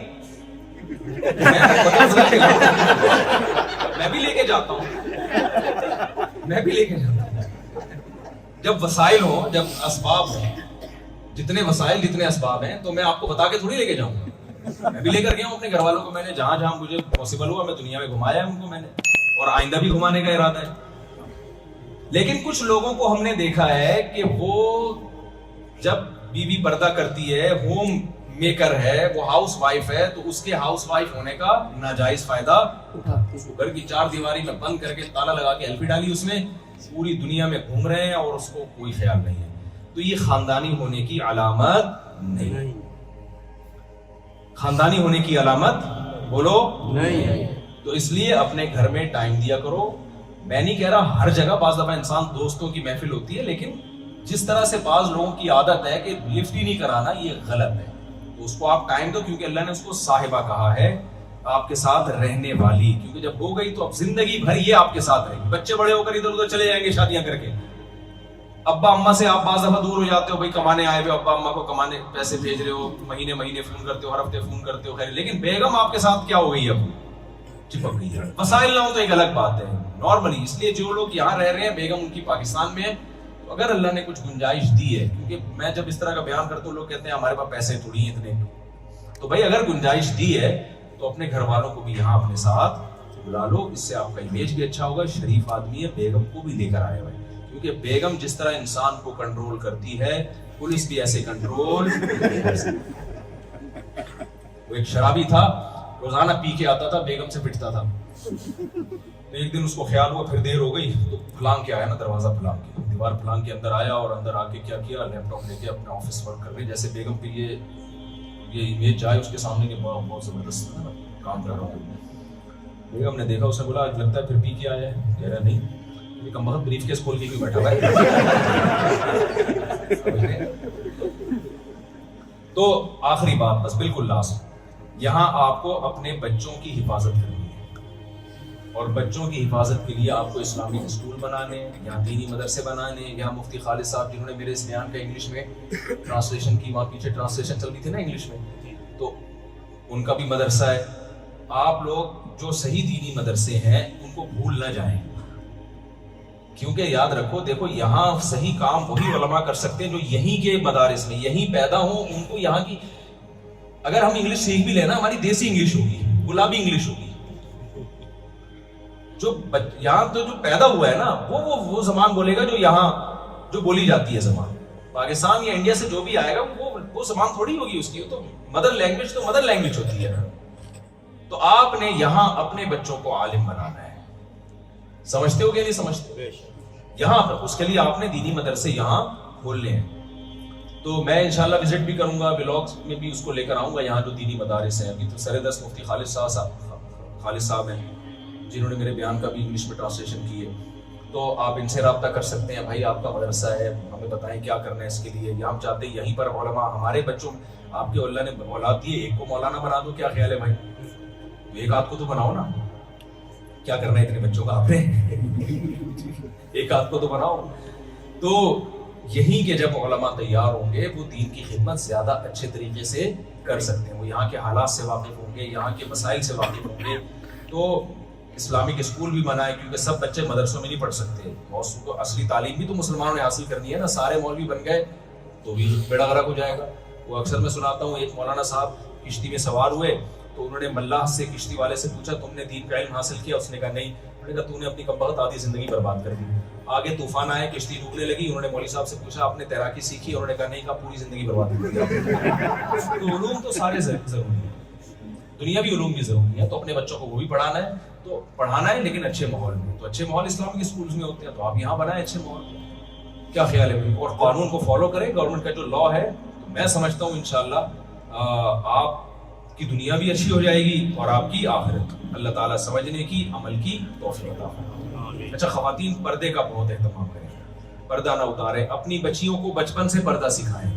میں بھی لے کے جاتا ہوں، جب وسائل ہوں، جب اسباب ہوں، جتنے وسائل جتنے اسباب ہیں تو میں آپ کو بتا کے تھوڑی لے کے جاؤں گا. میں بھی لے کر گیا ہوں اپنے گھر والوں کو. میں نے جہاں جہاں مجھے پاسبل ہوا میں دنیا میں گھمایا ہے ان کو میں نے، اور آئندہ بھی گھمانے کا ارادہ ہے. لیکن کچھ لوگوں کو ہم نے دیکھا ہے کہ وہ جب بیوی پردہ کرتی ہے، ہوم میکر ہے، وہ ہاؤس وائف ہے، تو اس کے ہاؤس وائف ہونے کا ناجائز فائدہ اٹھاتے ہیں. گھر کی چار دیواری میں بند کر کے تالا لگا کے ایلفی ڈالی اس میں، پوری دنیا میں گھوم رہے ہیں اور اس کو کوئی خیال نہیں ہے. تو یہ خاندانی ہونے کی علامت نہیں. خاندانی ہونے کی علامت بولو نہیں. تو اس لیے اپنے گھر میں ٹائم دیا کرو. میں نہیں کہہ رہا ہر جگہ، بعض دفعہ انسان دوستوں کی محفل ہوتی ہے، لیکن جس طرح سے بعض لوگوں کی عادت ہے کہ لفٹ ہی نہیں کرانا، یہ غلط ہے. تو اس کو آپ ٹائم دو، کیونکہ اللہ نے اس کو صاحبہ کہا ہے، آپ کے ساتھ رہنے والی. کیونکہ جب ہو گئی تو اب زندگی بھر یہ آپ کے ساتھ رہے گی. بچے بڑے ہو کر ادھر ادھر چلے جائیں گے شادیاں کر کے. ابا اما سے آپ بعض دفعہ دور ہو جاتے ہو، بھائی کمانے آئے ہوئے ابا اما کو کمانے پیسے بھیج رہے ہو، مہینے مہینے فون کرتے ہو، ہر ہفتے فون کرتے ہو، خیر. لیکن بیگم آپ کے ساتھ کیا ہو گئی؟ اب چپک گئی ہے. مسائل نہ ہو تو ایک الگ بات ہے نارملی. اس لیے جو لوگ یہاں رہ رہے ہیں، بیگم ان کی پاکستان میں ہے، تو اگر اللہ نے کچھ گنجائش دی ہے، کیونکہ میں جب اس طرح کا بیان کرتا ہوں لوگ کہتے ہیں ہمارے پاس پیسے تھوڑی ہیں اتنے، تو بھائی اگر گنجائش دی ہے تو اپنے گھر والوں کو بھی یہاں اپنے ساتھ بلا لو. اس سے آپ کا امیج بھی اچھا ہوگا. شریف آدمی ہے، بیگم کو بھی لے کر آئے ہوئے، کیونکہ بیگم جس طرح انسان کو کنٹرول کرتی ہے، پولیس بھی ایسے کنٹرول. وہ ایک شرابی تھا، روزانہ پی کے آتا تھا، بیگم سے پٹتا تھا. ایک دن اس کو خیال ہوا پھر دیر ہو گئی تو پھلانگ کے آیا نا، دروازہ پھلانگ کے، دیوار پھلانگ کے اندر آیا، اور اندر آ کے کیا کیا، لیپ ٹاپ لے کے اپنا آفس ورک کر رہے. جیسے بیگم پہ یہ امیج جائے اس کے سامنے کہ بہت زبردست کام کر رہا ہوں. بیگم نے دیکھا، اس نے بولا لگتا ہے پھر پی کے آیا ہے. کہہ رہا نہیں، کم وقت بریف کیس کھول کے کیوں بیٹھا ہوا ہے. تو آخری بات، بس بالکل لاسٹ، یہاں آپ کو اپنے بچوں کی حفاظت کرنی ہے، اور بچوں کی حفاظت کے لیے آپ کو اسلامک اسکول بنانے، یہاں دینی مدرسے بنانے. یہاں مفتی خالد صاحب جنہوں نے میرے اس بیان کا انگلش میں ٹرانسلیشن کی، وہاں پیچھے ٹرانسلیشن چل رہی تھی نا انگلش میں، تو ان کا بھی مدرسہ ہے. آپ لوگ جو صحیح دینی مدرسے ہیں ان کو بھول نہ جائیں، کیونکہ یاد رکھو، دیکھو یہاں صحیح کام وہی علماء کر سکتے ہیں جو یہیں کے مدارس میں یہیں پیدا ہوں. ان کو یہاں کی، اگر ہم انگلش سیکھ بھی لینا، ہماری دیسی انگلش ہوگی، گلابی انگلش ہوگی. جو یہاں تو جو پیدا ہوا ہے نا، وہ زبان بولے گا جو یہاں جو بولی جاتی ہے زبان. پاکستان یا انڈیا سے جو بھی آئے گا وہ زبان تھوڑی ہوگی اس کی. تو مدر لینگویج تو مدر لینگویج ہوتی ہے. تو آپ نے یہاں اپنے بچوں کو عالم بنانا ہے. سمجھتے ہو کہ نہیں سمجھتے؟ یہاں پر اس کے لیے آپ نے دینی مدرسے یہاں کھولنے ہیں. تو میں انشاءاللہ وزٹ بھی کروں گا، ولاگز میں بھی اس کو لے کر آؤں گا. یہاں جو دینی مدارس ہیں، ابھی تو سردست مفتی خالد صاحب ہیں جنہوں نے میرے بیان کا بھی انگلش میں ٹرانسلیشن کی ہے. تو آپ ان سے رابطہ کر سکتے ہیں، بھائی آپ کا مدرسہ ہے، ہمیں بتائیں کیا کرنا ہے اس کے لیے، یا ہم چاہتے ہیں یہیں پر علماء ہمارے بچوں، آپ کے اللہ نے اولاد دی ہے، ایک کو مولانا بنا دو، کیا خیال ہے بھائی؟ ایک آدھ کو تو بناؤ نا، کیا کرنا ہے اتنے بچوں کا آپ نے؟ ایک آدھ کو تو بناؤ. تو یہی کہ جب علماء تیار ہوں گے وہ دین کی خدمت زیادہ اچھے طریقے سے کر سکتے ہیں، وہ یہاں کے حالات سے واقف ہوں گے، یہاں کے مسائل سے واقف ہوں گے. تو اسلامک اسکول بھی منع ہے کیونکہ سب بچے مدرسوں میں نہیں پڑھ سکتے، بہت کو اصلی تعلیم بھی تو مسلمانوں نے حاصل کرنی ہے نا. سارے مولوی بن گئے تو بھی بیڑا غرق ہو جائے گا. وہ اکثر میں سناتا ہوں، ایک مولانا صاحب کشتی میں سوار ہوئے تو انہوں نے ملاح سے، کشتی والے سے پوچھا تم نے دین کا علم حاصل کیا؟ اس نے کہا نہیں. انہوں نے کہا تو نے اپنی کمبخت آدھی زندگی برباد کر دی. آگے طوفان آئے، کشتی ڈوبنے لگی، انہوں نے مولوی صاحب سے پوچھا آپ نے تیراکی سیکھی؟ انہوں نے کہا نہیں. کہا پوری زندگی برباد کر دی. تو علوم تو سارے ضروری ہیں، دنیاوی علوم بھی ضروری ہے، تو اپنے بچوں کو وہ بھی پڑھانا ہے، تو پڑھانا ہے لیکن اچھے ماحول میں. تو اچھے ماحول اسلامک اسکولز میں ہوتے ہیں، تو آپ یہاں بنائیں اچھے ماحول. کیا خیال ہے بھائی؟ اور قانون کو فالو کریں، گورنمنٹ کا جو لا ہے. تو میں سمجھتا ہوں انشاءاللہ آپ کی دنیا بھی اچھی ہو جائے گی اور آپ کی آخرت. اللہ تعالیٰ سمجھنے کی، عمل کی توفیق عطا فرمائے. اچھا، خواتین پردے کا بہت اہتمام کریں، پردہ نہ اتاریں، اپنی بچیوں کو بچپن سے پردہ سکھائیں.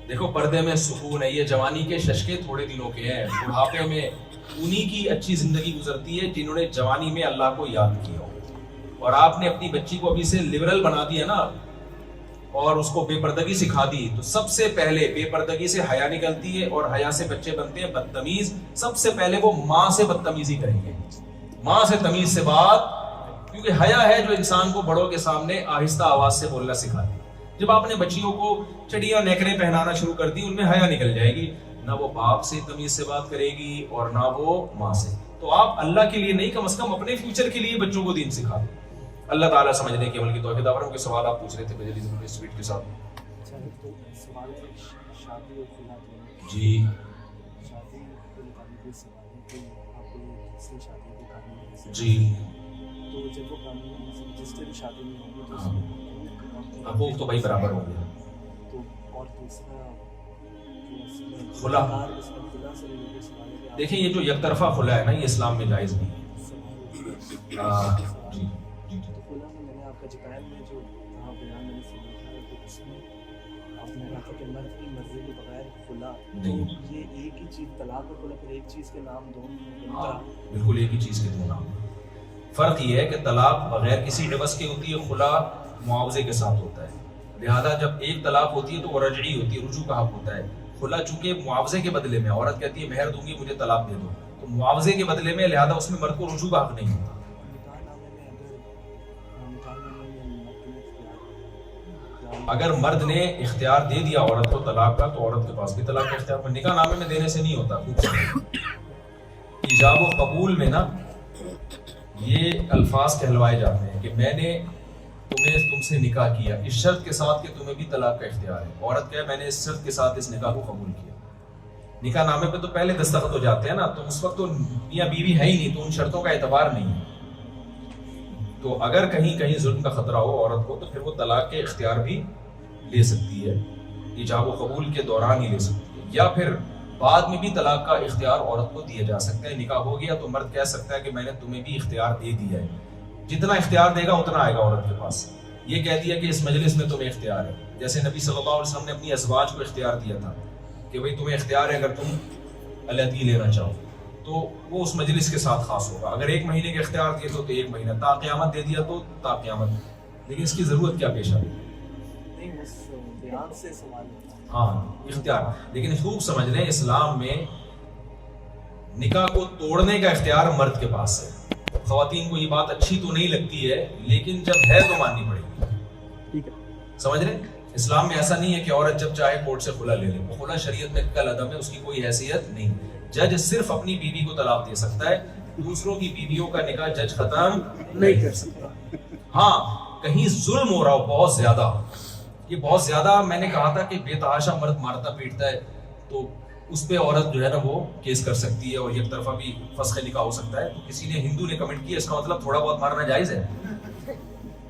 دیکھو پردے میں سکون ہے. یہ جوانی کے ششکے تھوڑے دنوں کے ہیں، بڑھاپے میں انہی کی اچھی زندگی گزرتی ہے جنہوں نے جوانی میں اللہ کو یاد کیا ہو. اور آپ نے اپنی بچی کو ابھی سے لبرل بنا دیا نا، اور اس کو بے پردگی سکھا دی، تو سب سے پہلے بے پردگی سے حیا نکلتی ہے، اور حیا سے بچے بنتے ہیں بدتمیز. سب سے پہلے وہ ماں سے بدتمیزی کریں گے، ماں سے تمیز سے بات، کیونکہ حیا ہے جو انسان کو بڑوں کے سامنے آہستہ آواز سے بولنا سکھاتی ہے. جب آپ نے بچیوں کو چڑیاں نیکریں پہنانا شروع کر دی، ان میں حیا نکل جائے گی، نہ وہ باپ سے تمیز سے بات کرے گی اور نہ وہ ماں سے. تو آپ اللہ کے لیے نہیں، کم از کم اپنے فیوچر کے لیے بچوں کو دین سکھا دیں. اللہ تعالیٰ سمجھنے کے عمل کی توفیق عطا فرمائے. کے سوال آپ پوچھ رہے تھے بجلی ضروری سویٹ کے ساتھ. سوال ہے شادی اور خلا دونوں. جی شادی کے متعلق سوال ہے کہ آپ کو دوسری شادی کے قانون ہے جی، تو جب وہ قانون جس سے بھی شادی میں ہوگی تو حقوق تو بھائی برابر ہوں گے. تو اور دوسرا خلا، خلا سے ریلیٹڈ سوال ہے کہ دیکھیں یہ جو یک طرفہ خلا ہے نا، یہ اسلام میں جائز نہیں ہے. جی جی تو خلا میں نے آپ کا جو قائم میں جو وہاں بیان میں نے سنا تھا تو اس میں آپ نے کہا تھا کہ مرد کی مرضی کے بغیر خلا، تو یہ ایک ہی چیز طلاق اور خلا، پھر ایک چیز کے نام دونوں؟ ہاں بالکل ایک ہی چیز کے دو نام. فرق یہ ہے کہ طلاق بغیر کسی عوض کی ہوتی ہے، خلا معاوضے کے ساتھ ہوتا ہے. لہذا جب ایک طلاق ہوتی ہے تو وہ رجعی ہوتی ہے، رجوع کا حق ہوتا ہے. خلا چونکہ معاوضے کے بدلے میں، عورت کہتی ہے مہر دوں گی مجھے طلاق دے دو، تو معاوضے کے بدلے میں، لہذا اس میں مرد کو رجوع کا حق نہیں ہوتا. اگر مرد نے اختیار دے دیا عورت کو طلاق کا، تو عورت کے پاس بھی طلاق کا اختیار پر نکاح نامے میں دینے سے نہیں ہوتا. ایجاب و قبول میں نا یہ الفاظ کہلوائے جاتے ہیں کہ میں نے تم سے نکاح کیا اس شرط کے ساتھ کہ تمہیں بھی طلاق کا اختیار ہے. عورت کہے میں نے اس شرط کے ساتھ اس نکاح کو قبول کیا. نکاح نامے پہ تو پہلے دستخط ہو جاتے ہیں نا، تو اس وقت تو میاں بیوی ہے ہی نہیں، تو ان شرطوں کا اعتبار نہیں ہے. تو اگر کہیں ظلم کا خطرہ ہو عورت کو، تو پھر وہ طلاق کے اختیار بھی لے سکتی ہے، ایجاب و قبول کے دوران ہی لے سکتی ہے، یا پھر بعد میں بھی طلاق کا اختیار عورت کو دیا جا سکتا ہے. نکاح ہو گیا تو مرد کہہ سکتا ہے کہ میں نے تمہیں بھی اختیار دے دیا ہے. جتنا اختیار دے گا اتنا آئے گا عورت کے پاس. یہ کہہ دیا کہ اس مجلس میں تمہیں اختیار ہے، جیسے نبی صلی اللہ علیہ وسلم نے اپنی ازواج کو اختیار دیا تھا کہ بھئی تمہیں اختیار ہے اگر تم علیحدگی لینا چاہو، تو وہ اس مجلس کے ساتھ خاص ہوگا. اگر 1 مہینے کے اختیار دیے تو 1 مہینہ، تا قیامت دے دیا تو تا قیامت. لیکن اس کی ضرورت کیا پیش آئی؟ نہیں، اس بیان سے سوال ہے. ہاں اختیار، لیکن خوب سمجھ لیں اسلام میں نکاح کو توڑنے کا اختیار مرد کے پاس ہے. خواتین کو یہ بات اچھی تو نہیں لگتی ہے، لیکن جب ہے تو ماننی پڑے گی. ٹھیک ہے، سمجھ رہے ہیں؟ اسلام میں ایسا نہیں ہے کہ عورت جب چاہے کورٹ سے خلا لے لے. وہ خلا شریعت میں کل عدم ہے، اس کی کوئی حیثیت نہیں. جج صرف اپنی بیوی کو طلاق دے سکتا ہے، دوسروں کی بیویوں کا نکاح جج ختم نہیں کر سکتا. ہاں کہیں ظلم ہو رہا ہو بہت زیادہ، یہ بہت زیادہ میں نے کہا تھا کہ بے تحاشا مرد مارتا پیٹتا ہے، تو اس پہ عورت جو ہے نا وہ کیس کر سکتی ہے اور یک طرفہ بھی فسخ نکاح ہو سکتا ہے. تو کسی نے ہندو نے کمنٹ کیا اس کا مطلب تھوڑا بہت مارنا جائز ہے.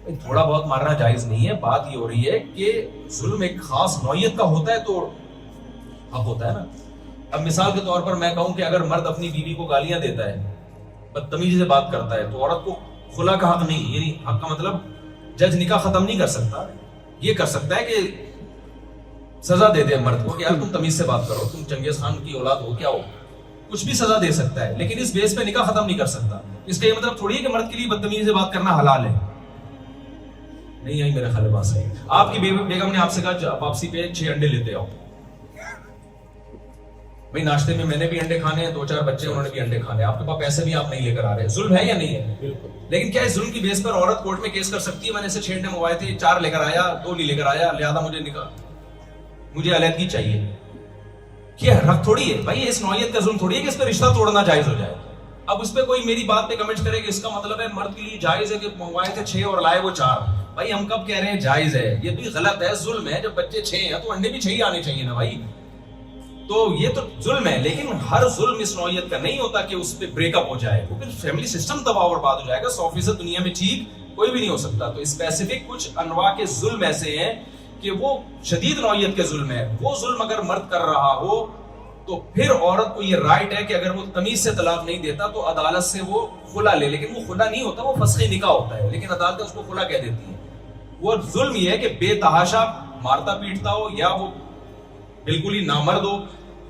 تھوڑا بہت مارنا جائز نہیں ہے. بات یہ ہو رہی ہے کہ ظلم ایک خاص نوعیت کا ہوتا ہے تو حق ہوتا ہے نا. اب مثال کے طور پر میں کہوں کہ اگر مرد اپنی بیوی کو گالیاں دیتا ہے، بدتمیزی سے بات کرتا ہے، تو عورت کو خلا کا حق نہیں، یعنی حق کا مطلب جج نکاح ختم نہیں کر سکتا، یہ کر سکتا ہے کہ سزا دے دے مرد کو کہ یار تم تمیز سے بات کرو، تم چنگیز خان کی اولاد ہو کیا ہو، کچھ بھی سزا دے سکتا ہے، لیکن اس بیس پہ نکاح ختم نہیں کر سکتا۔ اس کا یہ مطلب تھوڑی ہے کہ مرد کے لیے بدتمیزی سے بات کرنا حلال ہے، نہیں آئی میرے خیال بات صحیح۔ آپ کی بیگم نے آپ سے کہا واپسی پہ 6 انڈے لیتے آؤ، بھائی ناشتے میں میں نے بھی انڈے کھانے ہیں، 2-4 بچے انہوں نے بھی انڈے کھانے، آپ کے پاس پیسے بھی آپ نہیں لے کر آ رہے، ظلم ہے یا نہیں ہے؟ بالکل۔ لیکن کیا اس ظلم کی بیس پر عورت کورٹ میں کیس کر سکتی ہے میں نے اسے 6 انڈے منگوائے تھے، 4 لے کر آیا، 2 نہیں لے کر آیا، لہذا مجھے علیحدگی چاہیے؟ کیا حق تھوڑی ہے بھائی، اس نوعیت کا ظلم تھوڑی ہے کہ اس پہ رشتہ توڑنا جائز ہو جائے۔ اب اس پہ کوئی میری بات پہ کمنٹ کرے کہ اس کا مطلب ہے مرد کے لیے جائز ہے کہ منگوائے تھے 6 اور لائے وہ 4، بھائی ہم کب کہہ رہے ہیں جائز ہے؟ یہ بھی غلط ہے، ظلم ہے۔ جب بچے 6 ہیں تو انڈے بھی 6 ہی آنے چاہیے نا بھائی، تو یہ تو ظلم ہے، لیکن ہر ظلم اس نوعیت کا نہیں ہوتا کہ اس پہ بریک اپ ہو جائے، وہ پھر فیملی سسٹم تباہ و برباد ہو جائے گا۔ 100% دنیا میں ٹھیک کوئی بھی نہیں ہو سکتا۔ تو اسپیسیفک کچھ انواع کے ظلم ایسے ہیں کہ وہ شدید نوعیت کے ظلم ہے، وہ ظلم اگر مرد کر رہا ہو تو پھر عورت کو یہ رائٹ ہے کہ اگر وہ تمیز سے طلاق نہیں دیتا تو عدالت سے وہ خلا لے، لیکن وہ خلا نہیں ہوتا، وہ فسخ نکاح ہوتا ہے، لیکن عدالت اس کو خلا کہہ دیتی ہے۔ وہ ظلم یہ ہے کہ بے تحاشا مارتا پیٹتا ہو، یا وہ بالکل ہی نامرد ہو،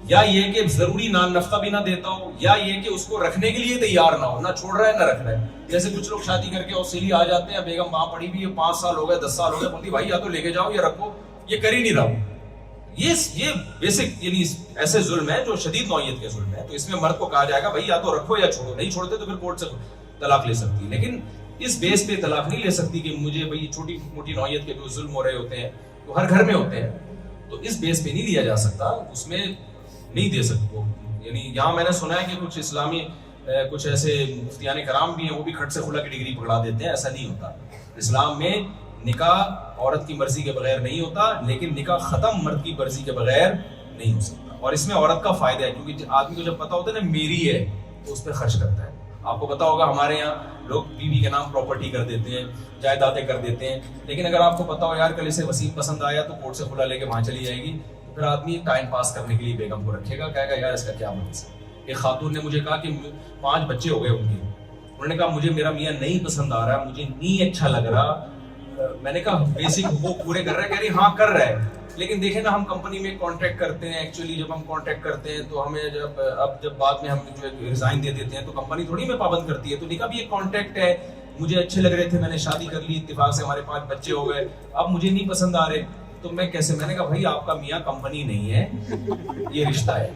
یا یہ کہ ضروری نان نفقہ بھی نہ دیتا ہو، یا یہ کہ اس کو رکھنے کے لیے تیار نہ ہو، نہ چھوڑ رہا ہے نہ رکھ رہا ہے۔ جیسے کچھ لوگ شادی کر کے اوسیلی آ جاتے ہیں، بیگم وہاں پڑی بھی ہے، 5 سال ہو گئے 10 سال ہو گئے، بولتی بھائی یا تو لے کے جاؤ یا رکھو، یہ کر ہی نہیں رہا۔ یہ بیسک یعنی ایسے ظلم ہے جو شدید نوعیت کے ظلم ہے۔ تو اس میں مرد کو کہا جائے گا بھائی یا تو رکھو یا چھوڑو، نہیں چھوڑتے تو پھر کورٹ سے طلاق لے سکتی ہے، لیکن اس بیس پہ طلاق نہیں لے سکتی کہ مجھے بھائی چھوٹی موٹی نوعیت کے جو ظلم ہو رہے ہوتے ہیں وہ ہر گھر میں ہوتے ہیں، تو اس بیس پہ نہیں لیا جا سکتا، اس میں نہیں دے سکتے۔ یعنی یہاں میں نے سنا ہے کہ کچھ اسلامی کچھ ایسے مفتیان کرام بھی ہیں، وہ بھی کھٹ سے خلا کی ڈگری پکڑا دیتے ہیں، ایسا نہیں ہوتا۔ اسلام میں نکاح عورت کی مرضی کے بغیر نہیں ہوتا، لیکن نکاح ختم مرد کی مرضی کے بغیر نہیں ہو سکتا، اور اس میں عورت کا فائدہ ہے، کیونکہ آدمی کو جب پتا ہوتا ہے نا میری ہے تو اس پہ خرچ کرتا ہے۔ آپ کو پتا ہوگا ہمارے یہاں لوگ بیوی کے نام پراپرٹی کر دیتے ہیں، جائیدادیں کر دیتے ہیں، لیکن اگر آپ کو پتا ہو یار کل اسے وسیم پسند آیا تو کورٹ سے خلا لے کے وہاں چلی جائے گی، تو پھر آدمی ٹائم پاس کرنے کے لیے بیگم کو رکھے گا، کہے گا یار اس کا کیا مطلب ہے۔ ایک خاتون نے مجھے کہا کہ 5 بچے ہو گئے ان کے، انہوں نے کہا مجھے میرا میاں نہیں پسند آ رہا، مجھے نہیں اچھا لگ رہا۔ میں نے کہا بیسک حقوق پورے کر رہا ہے؟ کہہ رہی ہاں کر رہا ہے، لیکن دیکھیں نا ہم کمپنی میں کانٹریکٹ کرتے ہیں، ایکچولی جب ہم کانٹریکٹ کرتے ہیں تو ہمیں جب بعد میں ہم جو ریزائن دے دیتے ہیں تو کمپنی تھوڑی میں پابند کرتی ہے، تو نکاح بھی ایک کانٹریکٹ ہے، مجھے اچھے لگ رہے تھے، میں نے شادی کر لی اتفاق سے، ہمارے 5 بچے ہو گئے، اب مجھے نہیں پسند آ رہے تو میں کیسے؟ میں نے کہا بھائی آپ کا میاں کمپنی نہیں ہے، یہ رشتہ ہے،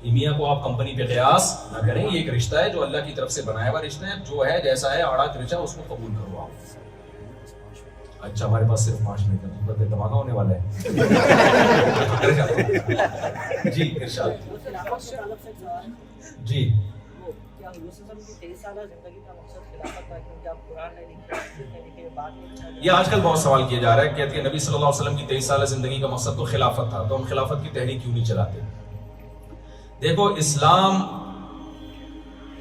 یہ میاں کو آپ کمپنی پہ قیاس نہ کریں، یہ ایک رشتہ ہے جو اللہ کی طرف سے بنایا ہوا رشتہ ہے، جو ہے جیسا ہے آڑا ترچا اس کو قبول کرو آپ۔ اچھا ہمارے پاس صرف 5 منٹ ہے، دھماکہ ہونے والا ہے۔ جی ارشاد۔ جی یہ آج کل بہت سوال کیا جا رہا ہے، کہتے ہیں نبی صلی اللہ علیہ وسلم کی 23 سالہ زندگی کا مقصد تو خلافت تھا، تو ہم خلافت کی تحریک کیوں نہیں چلاتے؟ دیکھو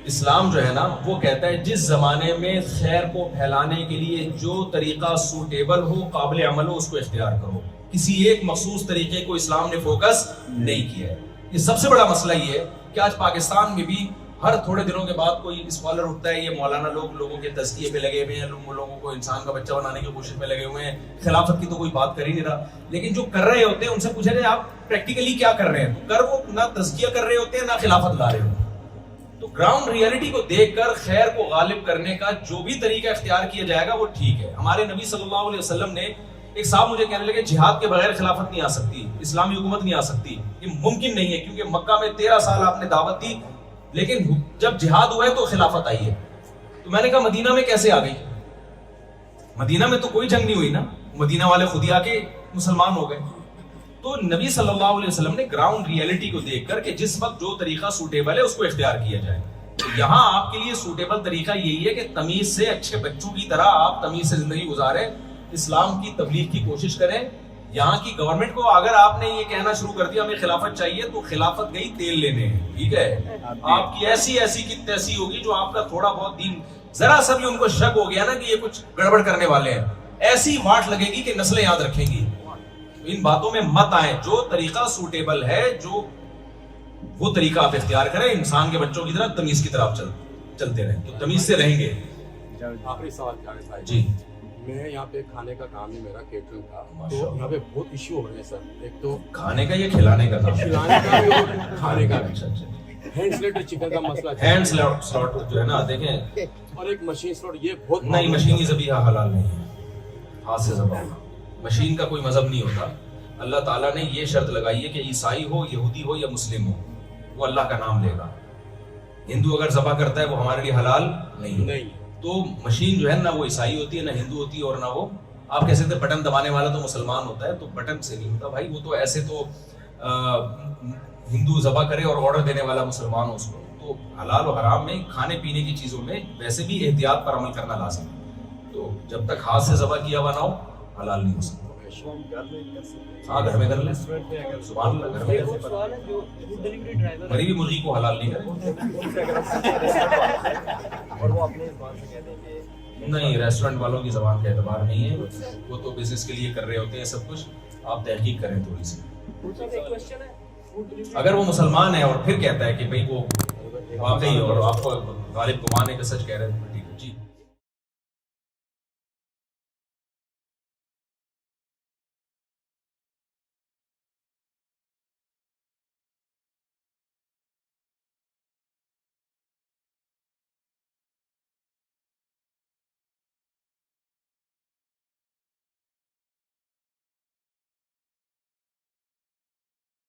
اسلام جو ہے نا وہ کہتا ہے جس زمانے میں خیر کو پھیلانے کے لیے جو طریقہ سوٹیبل ہو، قابل عمل ہو، اس کو اختیار کرو۔ کسی ایک مخصوص طریقے کو اسلام نے فوکس نہیں کیا ہے۔ یہ سب سے بڑا مسئلہ یہ ہے کہ آج پاکستان میں بھی ہر تھوڑے دنوں کے بعد کوئی اسکالر اٹھتا ہے، یہ مولانا لوگوں کے تزکیے پہ لگے ہوئے ہیں، لوگوں کو انسان کا بچہ بنانے کی کوشش میں لگے ہوئے ہیں، خلافت کی تو کوئی بات کر ہی نہیں رہا۔ لیکن جو کر رہے ہوتے ہیں ان سے پوچھا جائے آپ پریکٹیکلی کیا کر رہے ہیں، تو کر وہ نہ تزکیہ کر رہے ہوتے ہیں نہ خلافت لا رہے ہوتے ہیں۔ تو گراؤنڈ ریئلٹی کو دیکھ کر خیر کو غالب کرنے کا جو بھی طریقہ اختیار کیا جائے گا وہ ٹھیک ہے۔ ہمارے نبی صلی اللہ علیہ وسلم نے، ایک صاحب مجھے کہنے لگے جہاد کے بغیر خلافت نہیں آ سکتی، اسلامی حکومت نہیں آ سکتی، یہ ممکن نہیں ہے، کیونکہ مکہ میں 13 سال آپ نے دعوت دی، لیکن جب جہاد ہوا ہے تو خلافت آئی ہے۔ تو میں نے کہا مدینہ میں کیسے آ گئی؟ مدینہ میں تو کوئی جنگ نہیں ہوئی نا، مدینہ والے خود ہی آ کے مسلمان ہو گئے۔ تو نبی صلی اللہ علیہ وسلم نے گراؤنڈ ریئلٹی کو دیکھ کر کہ جس وقت جو طریقہ سوٹیبل ہے اس کو اختیار کیا جائے۔ تو یہاں آپ کے لیے سوٹیبل طریقہ یہی ہے کہ تمیز سے، اچھے بچوں کی طرح آپ تمیز سے زندگی گزاریں، اسلام کی تبلیغ کی کوشش کریں۔ یہاں کی گورنمنٹ کو اگر آپ نے یہ کہنا شروع کر دیا ہمیں خلافت چاہیے، تو خلافت گئی تیل لینے، ٹھیک ہے؟ آپ کی ایسی کی تیسی ہوگی جو آپ کا تھوڑا بہت دین، ذرا سا بھی ان کو شک ہو گیا نا کہ یہ کچھ گڑبڑ کرنے والے ہیں، ایسی واٹ لگے گی کہ نسلیں یاد رکھیں گی۔ ان باتوں میں مت آئیں، جو طریقہ سوٹیبل ہے جو وہ طریقہ آپ اختیار کریں، انسان کے بچوں کی طرح تمیز کی طرف چلتے رہیں تو تمیز سے رہیں گے۔ آخری سوال جاوید بھائی جی میں یہاں پہ کھانے کا کام ہے میرا کیٹرنگ کا تو ماشاءاللہ۔ یہاں پہ بہت ایشو ہو رہے ہیں سر ایک تو کھانے کا یا کھلانے کا تھا؟ کھلانے کا بھی اور کھانے کا بھی اچھا اچھا ہینڈ سلیٹر چکن کا مسئلہ ہینڈ سلاٹ جو ہے نا دیکھیں اور ایک مشین سلاٹ یہ بہت نہیں مشینی ذبیحہ حلال نہیں ہے، ہاتھ سے ذبح ہونا، مشین کا کوئی مذہب نہیں ہوتا۔ اللہ تعالیٰ نے یہ شرط لگائی ہے کہ عیسائی ہو یہودی ہو یا مسلم ہو وہ اللہ کا نام لے گا۔ ہندو اگر ذبح کرتا ہے وہ ہمارے لیے حلال نہیں ہے۔ نہیں تو مشین جو ہے نہ وہ عیسائی ہوتی ہے نہ ہندو ہوتی ہے اور نہ وہ آپ کہہ سکتے ہیں بٹن دبانے والا تو مسلمان ہوتا ہے، تو بٹن سے نہیں ہوتا بھائی، وہ تو ایسے تو ہندو ذبح کرے اور آرڈر دینے والا مسلمان ہو اس کو۔ تو حلال و حرام میں کھانے پینے کی چیزوں میں ویسے بھی احتیاط پر عمل کرنا لازم ہے، تو جب تک ہاتھ سے ذبح کیا ہوا نہ ہو حلال نہیں ہو سکتا۔ ہاں گھر میں کر لیں، سبحان اللہ، گھر میں ایک کر اور لیں۔ سوال ہے جو فوڈ ڈیلیوری ڈرائیور مری ہوئی مرغی کو حلال نہیں کریں۔ اور وہ اپنے زبان سے کہتے ہیں کہ نہیں، ریسٹورینٹ والوں کی زبان کا اعتبار نہیں ہے، وہ تو بزنس کے لیے کر رہے ہوتے ہیں سب کچھ، آپ تحقیق کریں تھوڑی سی۔ ایک کوشچن ہے فوڈ ڈیلیوری اگر وہ مسلمان ہے اور پھر کہتا ہے کہ بھئی وہ واقعی اور آپ کو غالب گمان ہے کہ سچ کہہ رہے ہیں